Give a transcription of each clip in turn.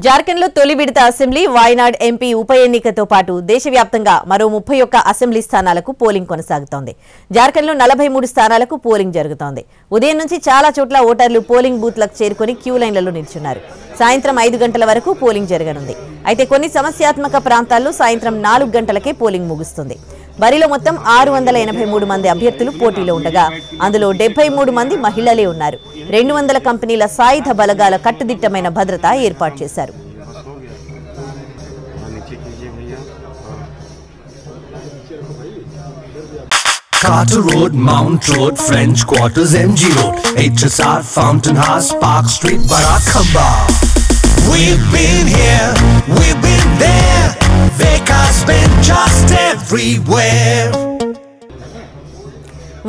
జార్ఖండ్లో తొలి విడత అసెంబ్లీ వాయనాడ్ ఎంపీ ఉప ఎన్నికతో పాటు దేశవ్యాప్తంగా మరో 31 అసెంబ్లీ స్థానాలకు పోలింగ్ కొనసాగుతోంది. జార్ఖండ్లో 43 స్థానాలకు పోలింగ్ జరుగుతోంది. ఉదయం నుంచి చాలా చోట్ల ఓటర్లు పోలింగ్ బూత్లకు చేరుకొని క్యూ లైన్లలో నిల్చున్నారు. సాయంత్రం 5 గంటల వరకు పోలింగ్ జరగనుంది. అయితే కొన్ని సమస్యాత్మక ప్రాంతాల్లో సాయంత్రం 4 గంటలకే పోలింగ్ ముగుస్తుంది. బరిలో మొత్తం 683 మంది అభ్యర్థులు పోటీలో ఉండగా అందులో 73 మంది మహిళలే ఉన్నారు. 200 కంపెనీల సాయుధ బలగాల కట్టుదిట్టమైన భద్రత ఏర్పాటు చేశారు. Carter Road, Mount Road, French Quarters, MG Road, HSR, Fountain House, Park Street, Barakamba. We've been here, we've been there, Veka's been just everywhere.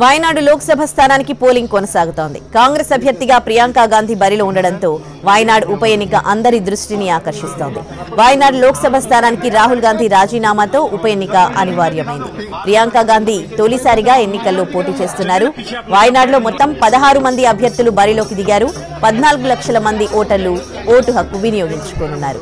Wayanad Lok Sabha స్థానానికి పోలింగ్ కొనసాగుతోంది. కాంగ్రెస్ అభ్యర్థిగా ప్రియాంక గాంధీ బరిలో ఉండడంతో వాయనాడు ఉప ఎన్నిక అందరి దృష్టిని ఆకర్షిస్తోంది. వాయనాడు లోక్సభ స్థానానికి రాహుల్ గాంధీ రాజీనామాతో ఉప ఎన్నిక అనివార్యమైంది. ప్రియాంక గాంధీ తొలిసారిగా ఎన్నికల్లో పోటీ చేస్తున్నారు. వాయనాడులో మొత్తం 16 మంది అభ్యర్థులు బరిలోకి దిగారు. 14 లక్షల మంది ఓటర్లు ఓటు హక్కు వినియోగించుకోనున్నారు.